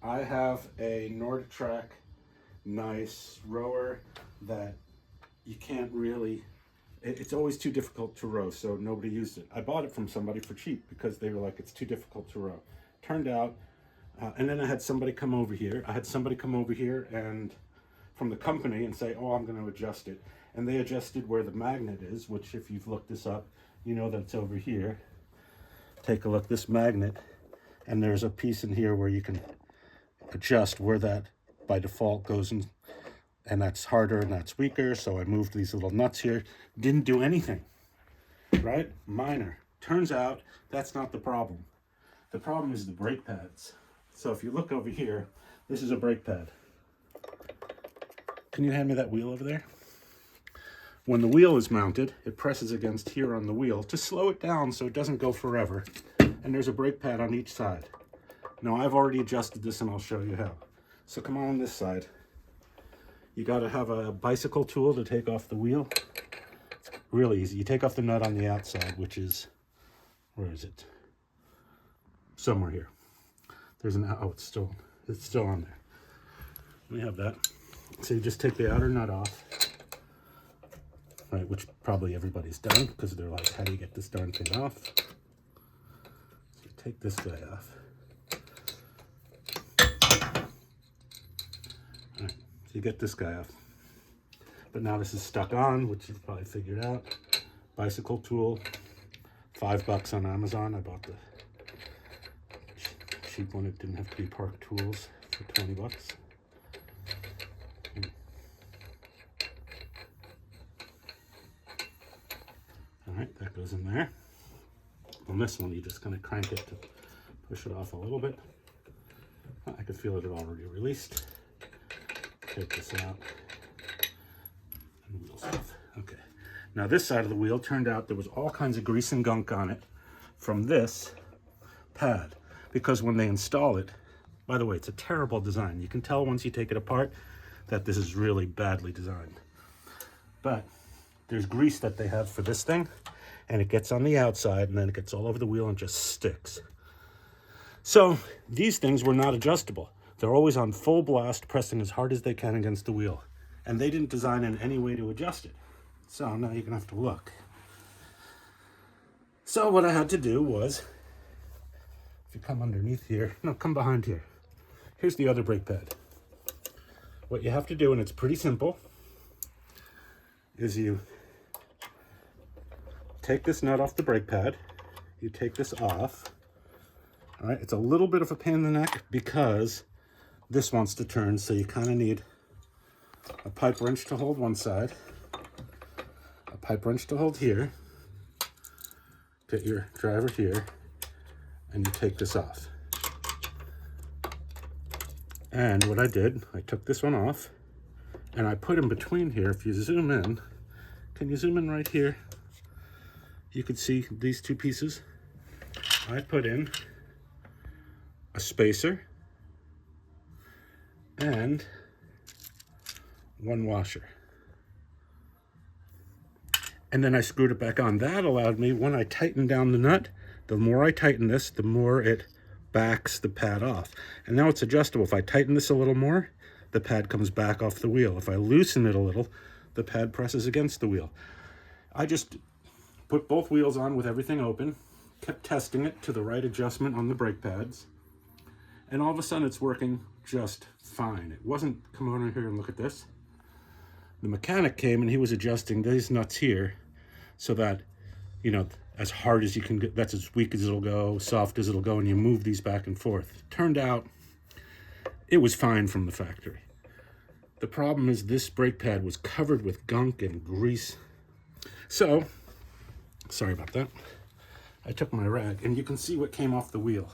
I have a Norditrack nice rower that you can't really, it's always too difficult to row, so nobody used it. I bought it from somebody for cheap because they were like, it's too difficult to row. Turned out, and then I had somebody come over here. And from the company and say, oh, I'm going to adjust it. And they adjusted where the magnet is, which if you've looked this up, you know that's over here. Take a look, this magnet, and there's a piece in here where you can adjust where that by default goes in, and that's harder and that's weaker. So I moved these little nuts here. Didn't do anything, right? Minor. Turns out that's not the problem. The problem is the brake pads. So if you look over here, this is a brake pad. Can you hand me that wheel over there? When the wheel is mounted, it presses against here on the wheel to slow it down so it doesn't go forever. And there's a brake pad on each side. Now I've already adjusted this and I'll show you how. So come on this side. You gotta have a bicycle tool to take off the wheel. It's really easy. You take off the nut on the outside, which is, where is it? Somewhere here. There's an, oh, it's still on there. Let me have that. So you just take the outer nut off, right, which probably everybody's done because they're like, how do you get this darn thing off? So you take this guy off. All right, so you get this guy off. But now this is stuck on, which you've probably figured out. Bicycle tool, $5 on Amazon. I bought the cheap one. It didn't have to be Park Tools for $20. All right, that goes in there. On this one, you just kind of crank it to push it off a little bit. I could feel it had already released. Take this out. And wheels off. Okay. Now this side of the wheel, turned out there was all kinds of grease and gunk on it from this pad. Because when they install it, by the way, it's a terrible design. You can tell once you take it apart that this is really badly designed. But there's grease that they have for this thing, and it gets on the outside, and then it gets all over the wheel and just sticks. So these things were not adjustable. They're always on full blast, pressing as hard as they can against the wheel. And they didn't design in any way to adjust it. So now you're gonna have to look. So what I had to do was, if you come underneath here, no, come behind here. Here's the other brake pad. What you have to do, and it's pretty simple, is you take this nut off the brake pad, you take this off. All right, it's a little bit of a pain in the neck because this wants to turn, so you kind of need a pipe wrench to hold one side, a pipe wrench to hold here, get your driver here, and you take this off. And what I did, I took this one off, and I put in between here, if you zoom in, can you zoom in right here? You can see these two pieces. I put in a spacer and one washer. And then I screwed it back on. That allowed me, when I tighten down the nut, the more I tighten this, the more it backs the pad off. And now it's adjustable. If I tighten this a little more, the pad comes back off the wheel. If I loosen it a little, the pad presses against the wheel. I just put both wheels on with everything open, kept testing it to the right adjustment on the brake pads, and all of a sudden it's working just fine. It wasn't, come over here and look at this. The mechanic came and he was adjusting these nuts here so that, you know, as hard as you can get, that's as weak as it'll go, soft as it'll go, and you move these back and forth. Turned out it was fine from the factory. The problem is this brake pad was covered with gunk and grease. So, sorry about that. I took my rag, and you can see what came off the wheel.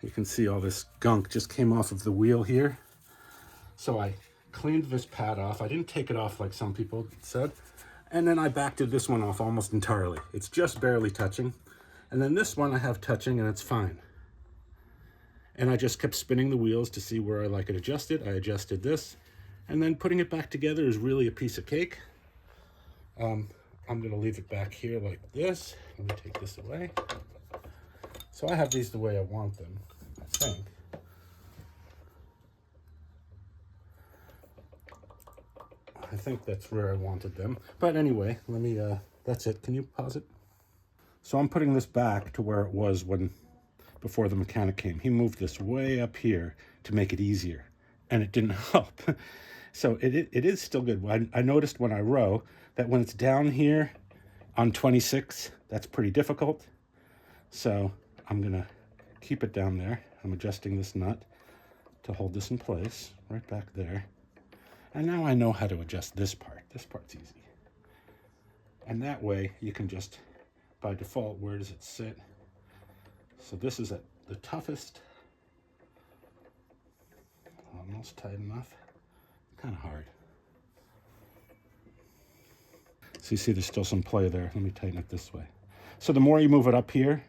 You can see all this gunk just came off of the wheel here. So I cleaned this pad off. I didn't take it off like some people said. And then I backed this one off almost entirely. It's just barely touching. And then this one I have touching, and it's fine. And I just kept spinning the wheels to see where I like it adjusted. I adjusted this. And then putting it back together is really a piece of cake. I'm gonna leave it back here like this. Let me take this away. So I have these the way I want them, I think. think that's where I wanted them. But anyway, let me, that's it. Can you pause it? So I'm putting this back to where it was before the mechanic came. He moved this way up here to make it easier, and it didn't help. So it is still good. I noticed when I row that when it's down here on 26, that's pretty difficult. So I'm gonna keep it down there. I'm adjusting this nut to hold this in place, right back there. And now I know how to adjust this part. This part's easy. And that way you can just, by default, where does it sit? So this is at the toughest. Almost tight enough. Kind of hard. So you see there's still some play there. Let me tighten it this way. So the more you move it up here,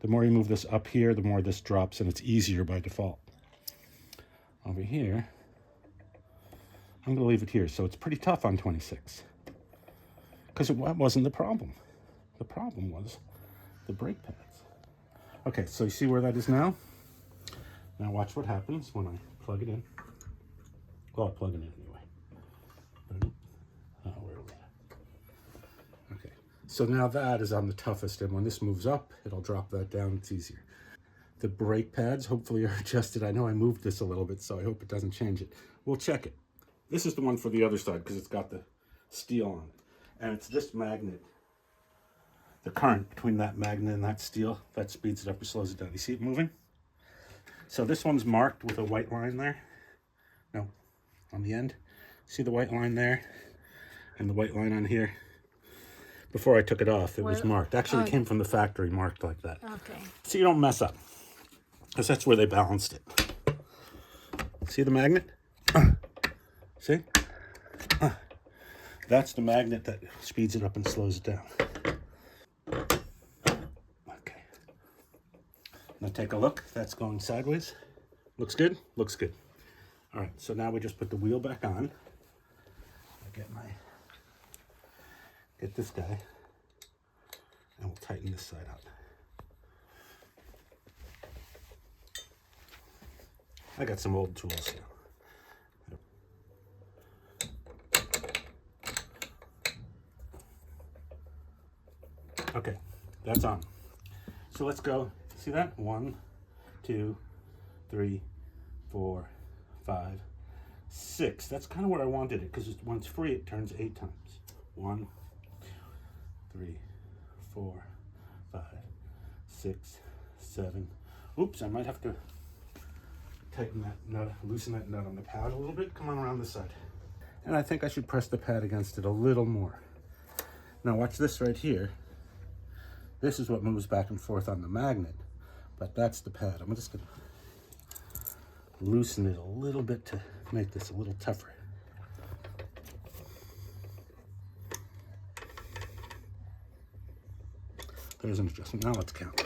the more you move this up here, the more this drops, and it's easier by default. Over here, I'm going to leave it here. So it's pretty tough on 26. Because it wasn't the problem. The problem was the brake pads. Okay, so you see where that is now? Now watch what happens when I plug it in. Well, I'll plug it in anyway. Where are we? Okay, so now that is on the toughest, and when this moves up, it'll drop that down. It's easier. The brake pads hopefully are adjusted. I know I moved this a little bit, so I hope it doesn't change it. We'll check it. This is the one for the other side because it's got the steel on it. And it's this magnet. The current between that magnet and that steel, that speeds it up or slows it down. You see it moving? So this one's marked with a white line there. No, on the end. See the white line there? And the white line on here? Before I took it off, it was marked. Actually, it came from the factory marked like that. Okay. So you don't mess up. Because that's where they balanced it. See the magnet? See? That's the magnet that speeds it up and slows it down. Okay. Now take a look. That's going sideways. Looks good? Looks good. All right, so now we just put the wheel back on. Get this guy, and we'll tighten this side up. I got some old tools here. Okay, that's on. So let's go. See that? 1, 2, 3, 4, 5, 6. That's kind of where I wanted it, because when it's free, it turns 8 times. 1, 3, 4, 5, 6, 7. Oops, I might have to tighten that nut, loosen that nut on the pad a little bit. Come on around this side. And I think I should press the pad against it a little more. Now watch this right here. This is what moves back and forth on the magnet, but that's the pad. I'm just gonna loosen it a little bit to make this a little tougher. There's an adjustment. Now let's count.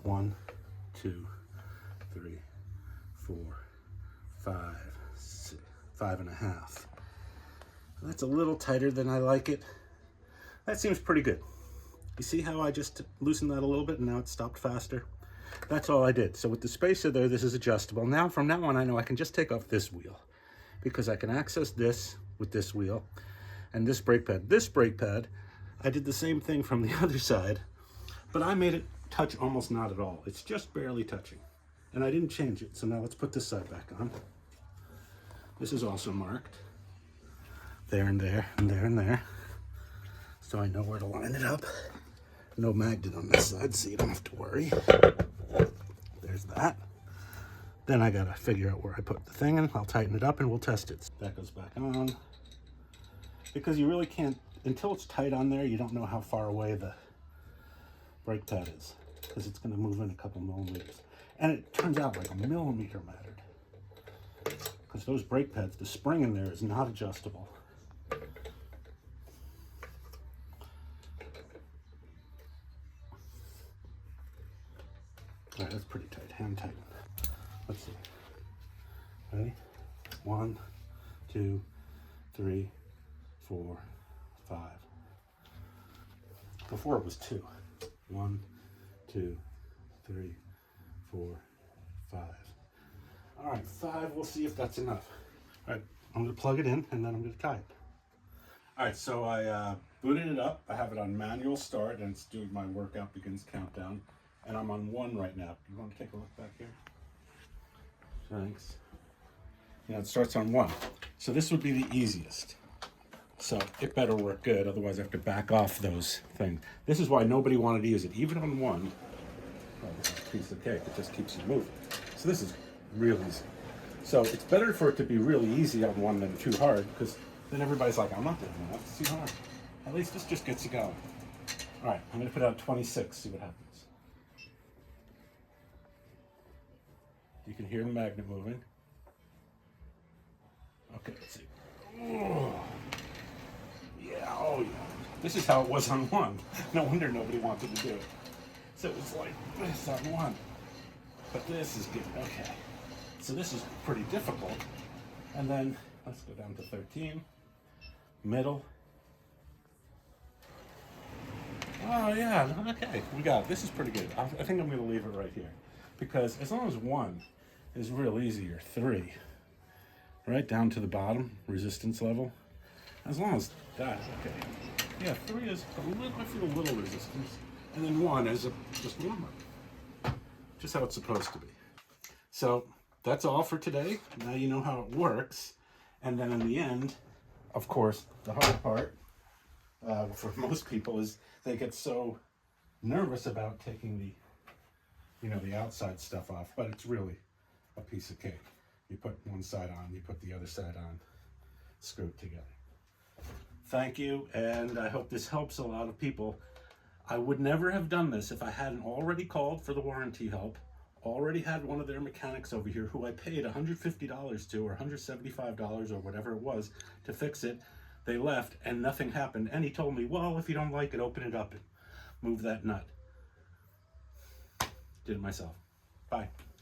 1, 2, 3, 4, 5, 6, 5.5. That's a little tighter than I like it. That seems pretty good. You see how I just loosened that a little bit and now it's stopped faster? That's all I did. So with the spacer there, this is adjustable. Now, from now on, I know I can just take off this wheel because I can access this with this wheel and this brake pad. This brake pad, I did the same thing from the other side, but I made it touch almost not at all. It's just barely touching. And I didn't change it. So now let's put this side back on. This is also marked. There and there and there and there. So I know where to line it up. No magnet on this side, so you don't have to worry. There's that. Then I gotta figure out where I put the thing in. I'll tighten it up and we'll test it. That goes back on. Because you really can't, until it's tight on there, you don't know how far away the brake pad is. Because it's gonna move in a couple millimeters. And it turns out like a millimeter mattered. Because those brake pads, the spring in there is not adjustable. All right, that's pretty tight, hand tight. Let's see. Ready? 1, 2, 3, 4, 5. Before it was 2. 1, 2, 3, 4, 5. All right, 5, we'll see if that's enough. All right, I'm gonna plug it in and then I'm gonna tie it. All right, so I booted it up. I have it on manual start and it's doing my workout begins countdown. And I'm on 1 right now. You wanna take a look back here? Thanks. You know, it starts on 1. So this would be the easiest. So it better work good, otherwise I have to back off those things. This is why nobody wanted to use it, even on 1. Oh, this is a piece of cake, it just keeps you moving. So this is real easy. So it's better for it to be really easy on 1 than too hard, because then everybody's like, I'm not doing that, it's too hard. At least this just gets you going. All right, I'm gonna put it on 26, see what happens. You can hear the magnet moving. Okay, let's see. Oh. Yeah, oh yeah. This is how it was on 1. No wonder nobody wanted to do it. So it was like this on 1. But this is good, okay. So this is pretty difficult. And then let's go down to 13. Middle. Oh yeah, okay, we got it. This is pretty good. I think I'm gonna leave it right here. Because as long as 1 is real easy, or 3, right down to the bottom, resistance level. As long as that is okay. Yeah, 3 is a little, I feel a little resistance. And then 1 is just warmer. Just how it's supposed to be. So that's all for today. Now you know how it works. And then in the end, of course, the hard part for most people is they get so nervous about taking the, you know, the outside stuff off, but it's really a piece of cake. You put one side on, you put the other side on, screw it together. Thank you, and I hope this helps a lot of people. I would never have done this if I hadn't already called for the warranty help, already had one of their mechanics over here who I paid $150 to, or $175 or whatever it was to fix it. They left and nothing happened, and he told me, well, if you don't like it, open it up and move that nut. Did it myself. Bye.